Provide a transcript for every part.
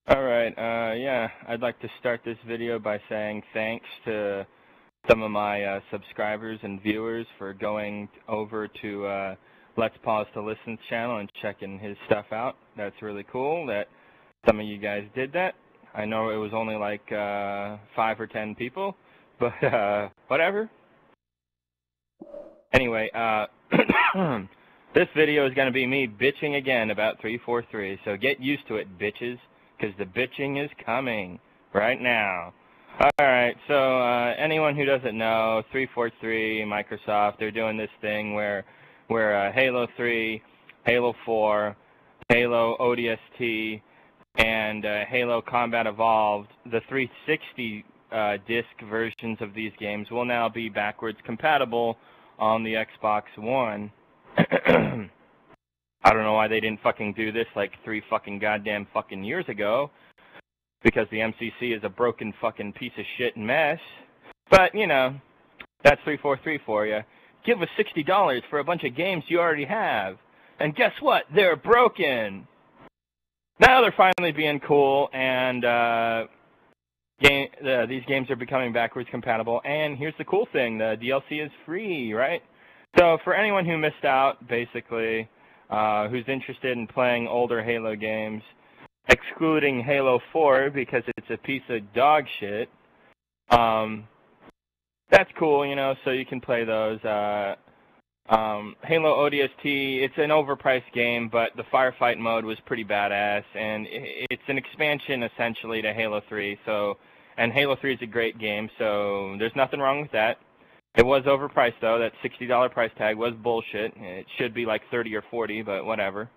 Alright, yeah, I'd like to start this video by saying thanks to some of my subscribers and viewers for going over to Let's Pause to Listen's channel and checking his stuff out. That's really cool that some of you guys did that. I know it was only like 5 or 10 people, but whatever. Anyway, this video is going to be me bitching again about 343, so get used to it, bitches, because the bitching is coming right now. Alright, so anyone who doesn't know, 343, Microsoft, they're doing this thing where Halo 3, Halo 4, Halo ODST, and Halo Combat Evolved, the 360 disc versions of these games will now be backwards compatible on the Xbox One. I don't know why they didn't fucking do this like 3 fucking goddamn fucking years ago, because the MCC is a broken fucking piece of shit mess. But, you know, that's 343 for you. Give us $60 for a bunch of games you already have. And guess what? They're broken! Now they're finally being cool, and these games are becoming backwards compatible. And here's the cool thing, the DLC is free, right? So for anyone who missed out, basically, who's interested in playing older Halo games, excluding Halo 4 because it's a piece of dog shit, that's cool, you know, so you can play those. Halo ODST, it's an overpriced game, but the firefight mode was pretty badass, and it's an expansion, essentially, to Halo 3, and Halo 3 is a great game, so there's nothing wrong with that. It was overpriced, though. That $60 price tag was bullshit. It should be like 30 or 40, but whatever.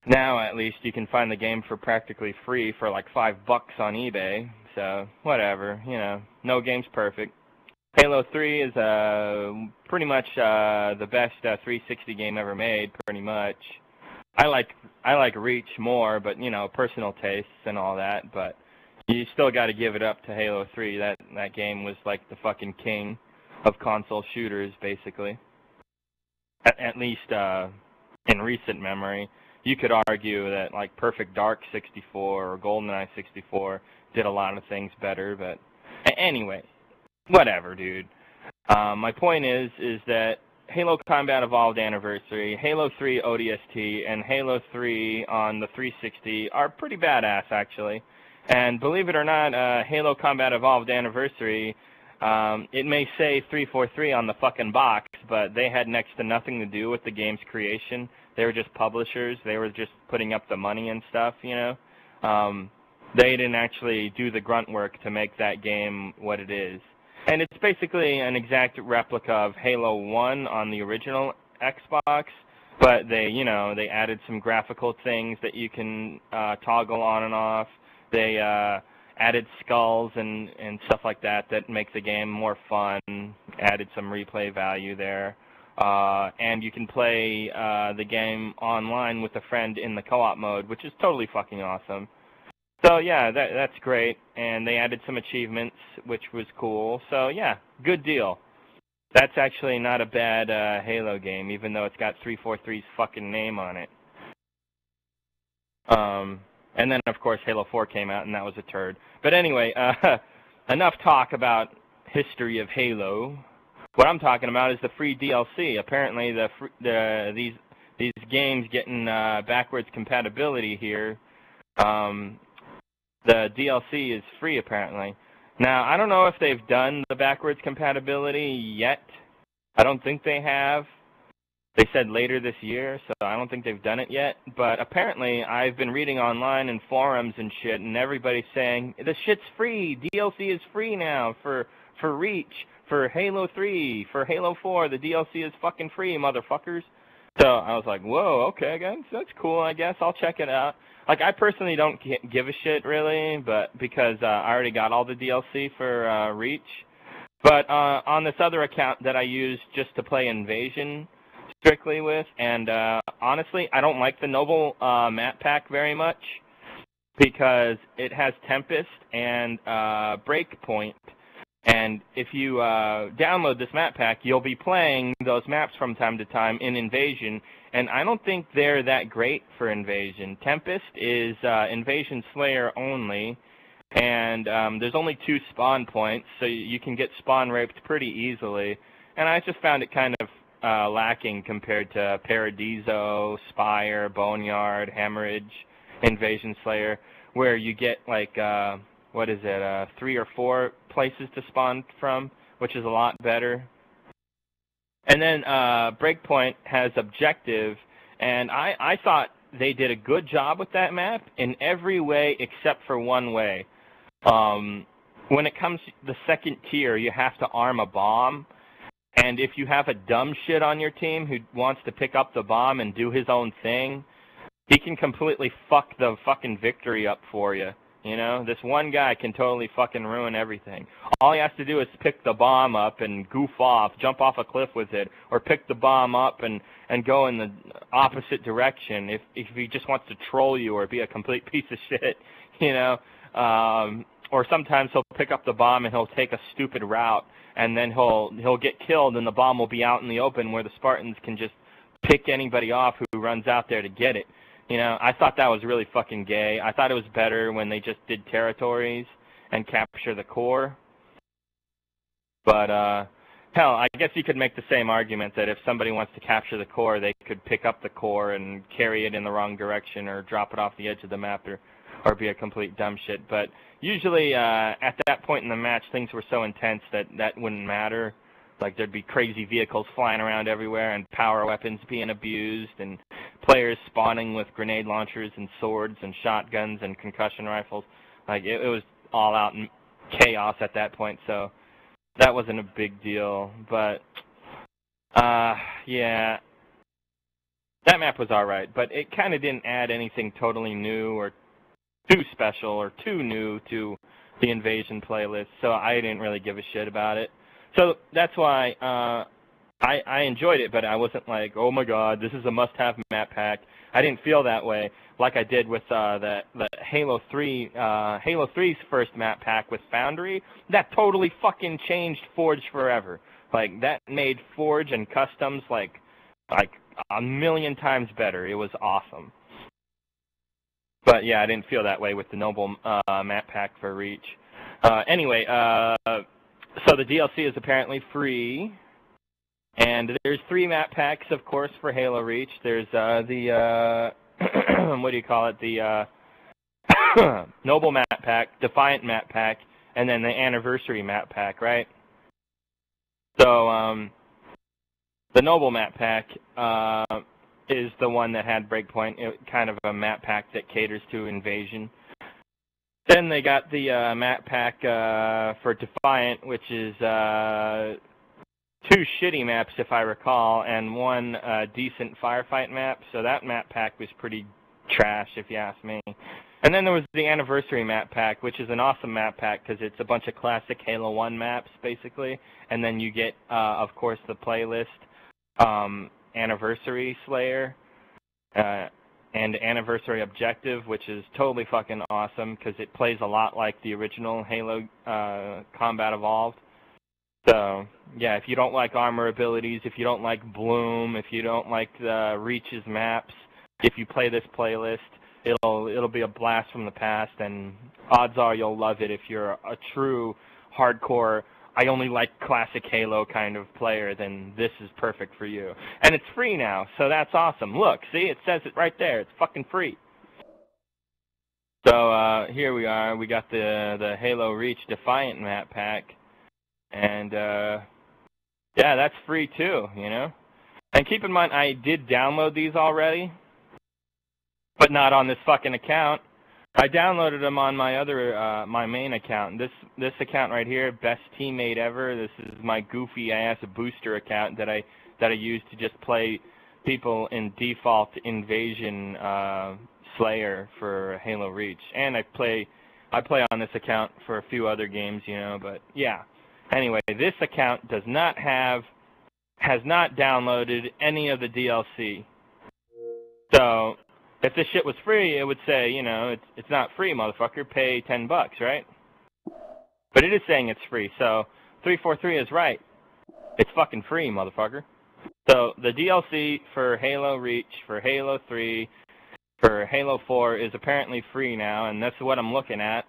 Now, at least, you can find the game for practically free for like $5 on eBay, so whatever, you know, no game's perfect. Halo 3 is pretty much the best 360 game ever made, pretty much. I like Reach more, but, you know, personal tastes and all that, but you still got to give it up to Halo 3. That game was like the fucking king of console shooters, basically. At least in recent memory. You could argue that like Perfect Dark 64 or GoldenEye 64 did a lot of things better, but anyway, whatever, dude. My point is that Halo Combat Evolved Anniversary, Halo 3 ODST, and Halo 3 on the 360 are pretty badass, actually. And believe it or not, Halo Combat Evolved Anniversary, it may say 343 on the fucking box, but they had next to nothing to do with the game's creation. They were just publishers. They were just putting up the money and stuff, you know. They didn't actually do the grunt work to make that game what it is. And it's basically an exact replica of Halo 1 on the original Xbox, but they added some graphical things that you can toggle on and off. They added skulls and stuff like that make the game more fun, added some replay value there. And you can play the game online with a friend in the co-op mode, which is totally fucking awesome. So yeah, that's great. And they added some achievements, which was cool. So yeah, good deal. That's actually not a bad Halo game, even though it's got 343's fucking name on it. And then, of course, Halo 4 came out, and that was a turd. But anyway, enough talk about history of Halo. What I'm talking about is the free DLC. Apparently, these games getting backwards compatibility here, the DLC is free, apparently. Now, I don't know if they've done the backwards compatibility yet. I don't think they have. They said later this year, so I don't think they've done it yet. But apparently, I've been reading online in forums and shit, and everybody's saying, the shit's free. DLC is free now for Reach, for Halo 3, for Halo 4. The DLC is fucking free, motherfuckers. So I was like, whoa, okay, guys, that's cool, I guess. I'll check it out. Like, I personally don't give a shit, really, but because I already got all the DLC for Reach. But on this other account that I use just to play Invasion strictly with, and honestly, I don't like the Noble map pack very much because it has Tempest and Breakpoint, and if you download this map pack, you'll be playing those maps from time to time in Invasion, and I don't think they're that great for Invasion. Tempest is Invasion Slayer only, and there's only 2 spawn points, so you can get spawn raped pretty easily. And I just found it kind of lacking compared to Paradiso, Spire, Boneyard, Hemorrhage, Invasion Slayer, where you get like, 3 or 4 places to spawn from, which is a lot better. And then Breakpoint has Objective, and I thought they did a good job with that map in every way except for one way. When it comes to the second tier, you have to arm a bomb, and if you have a dumb shit on your team who wants to pick up the bomb and do his own thing, he can completely fuck the fucking victory up for you. You know, this one guy can totally fucking ruin everything. All he has to do is pick the bomb up and goof off, jump off a cliff with it, or pick the bomb up and go in the opposite direction if he just wants to troll you or be a complete piece of shit, you know. Or sometimes he'll pick up the bomb and he'll take a stupid route, and then he'll get killed and the bomb will be out in the open where the Spartans can just pick anybody off who runs out there to get it. You know, I thought that was really fucking gay. I thought it was better when they just did territories and capture the core. But, hell, I guess you could make the same argument that if somebody wants to capture the core, they could pick up the core and carry it in the wrong direction or drop it off the edge of the map or be a complete dumb shit. But usually at that point in the match, things were so intense that wouldn't matter. Like, there'd be crazy vehicles flying around everywhere and power weapons being abused and players spawning with grenade launchers and swords and shotguns and concussion rifles. Like, it was all out in chaos at that point, so that wasn't a big deal. But, yeah, that map was all right, but it kind of didn't add anything totally new or too special or too new to the Invasion playlist, so I didn't really give a shit about it. So that's why I enjoyed it, but I wasn't like, oh my god, this is a must-have map pack. I didn't feel that way like I did with the Halo 3, Halo 3's first map pack with Foundry. That totally fucking changed Forge forever. Like, that made Forge and Customs like a million times better. It was awesome. But yeah, I didn't feel that way with the Noble map pack for Reach. Anyway, so the DLC is apparently free, and there's 3 map packs, of course, for Halo Reach. There's the what do you call it? The Noble map pack, Defiant map pack, and then the Anniversary map pack, right? So the Noble map pack is the one that had Breakpoint, kind of a map pack that caters to Invasion. Then they got the map pack for Defiant, which is 2 shitty maps, if I recall, and 1 decent firefight map. So that map pack was pretty trash, if you ask me. And then there was the Anniversary map pack, which is an awesome map pack because it's a bunch of classic Halo 1 maps, basically. And then you get, of course, the playlist, Anniversary Slayer, and Anniversary Objective, which is totally fucking awesome because it plays a lot like the original Halo Combat Evolved. So, yeah, if you don't like armor abilities, if you don't like Bloom, if you don't like Reach's maps, if you play this playlist, it'll be a blast from the past, and odds are you'll love it if you're a true hardcore, I only like classic Halo kind of player, then this is perfect for you. And it's free now, so that's awesome. Look, see, it says it right there. It's fucking free. So here we are. We got the Halo Reach Defiant map pack. And, yeah, that's free too, you know? And keep in mind, I did download these already, but not on this fucking account. I downloaded them on my other, my main account. This account right here, Best Teammate Ever. This is my goofy ass booster account that I use to just play people in default Invasion Slayer for Halo Reach. And I play on this account for a few other games, you know. But yeah. Anyway, this account has not downloaded any of the DLC. So if this shit was free, it would say, you know, it's not free, motherfucker. Pay $10, right? But it is saying it's free, so 343 is right. It's fucking free, motherfucker. So the DLC for Halo Reach, for Halo 3, for Halo 4 is apparently free now, and that's what I'm looking at.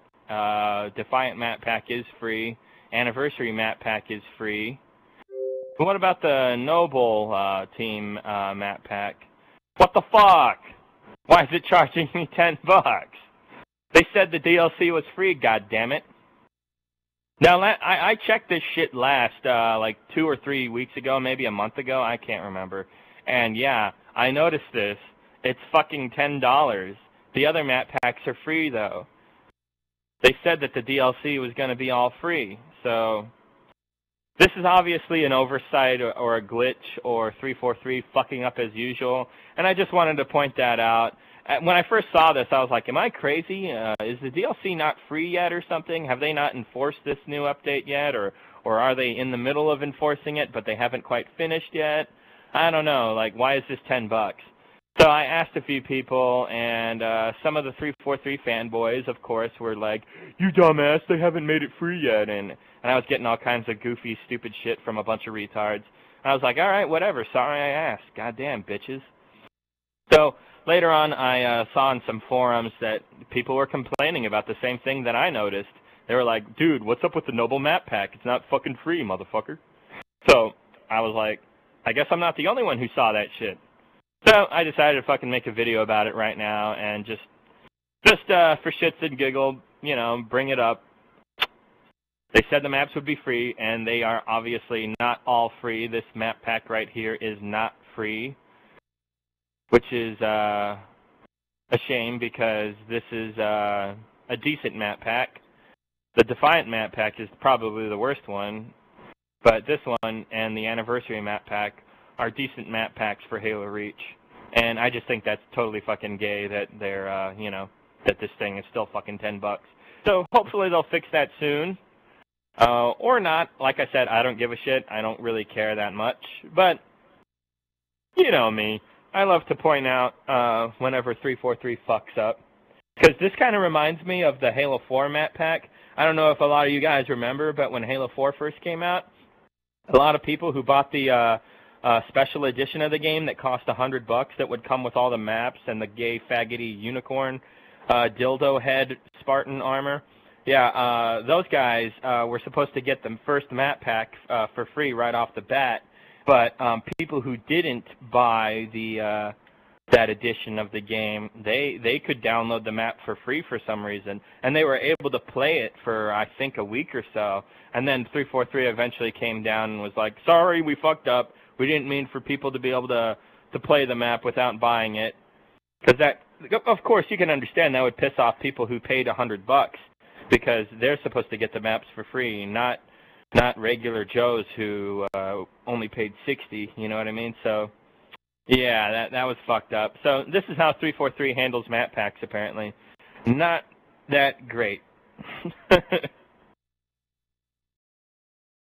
Defiant map pack is free. Anniversary map pack is free. But what about the Noble team map pack? What the fuck? Why is it charging me $10? They said the DLC was free, goddammit. Now, I checked this shit last, like 2 or 3 weeks ago, maybe a month ago, I can't remember. And yeah, I noticed this. It's fucking $10. The other map packs are free, though. They said that the DLC was going to be all free, so this is obviously an oversight or a glitch or 343 fucking up as usual, and I just wanted to point that out. When I first saw this, I was like, am I crazy? Is the DLC not free yet or something? Have they not enforced this new update yet, or are they in the middle of enforcing it, but they haven't quite finished yet? I don't know. Like, why is this $10? So I asked a few people, and some of the 343 fanboys, of course, were like, you dumbass, they haven't made it free yet, and I was getting all kinds of goofy, stupid shit from a bunch of retards. And I was like, all right, whatever, sorry I asked, goddamn bitches. So later on, I saw in some forums that people were complaining about the same thing that I noticed. They were like, dude, what's up with the Noble map pack? It's not fucking free, motherfucker. So I was like, I guess I'm not the only one who saw that shit. So I decided to fucking make a video about it right now and just for shits and giggle, you know, bring it up. They said the maps would be free, and they are obviously not all free. This map pack right here is not free, which is a shame because this is a decent map pack. The Defiant map pack is probably the worst one, but this one and the Anniversary map pack are decent map packs for Halo Reach. And I just think that's totally fucking gay that they're, you know, that this thing is still fucking $10. So hopefully they'll fix that soon. Or not. Like I said, I don't give a shit. I don't really care that much. But, you know me. I love to point out whenever 343 fucks up. Because this kind of reminds me of the Halo 4 map pack. I don't know if a lot of you guys remember, but when Halo 4 first came out, a lot of people who bought the special edition of the game that cost $100 that would come with all the maps and the gay faggoty unicorn dildo head Spartan armor. Yeah, those guys were supposed to get the first map pack for free right off the bat, but people who didn't buy the that edition of the game, they could download the map for free for some reason, and they were able to play it for, I think, a week or so, and then 343 eventually came down and was like, sorry, we fucked up. We didn't mean for people to be able to play the map without buying it. Because that, of course, you can understand that would piss off people who paid $100 because they're supposed to get the maps for free, not regular Joes who only paid $60, you know what I mean? So, yeah, that was fucked up. So this is how 343 handles map packs, apparently. Not that great.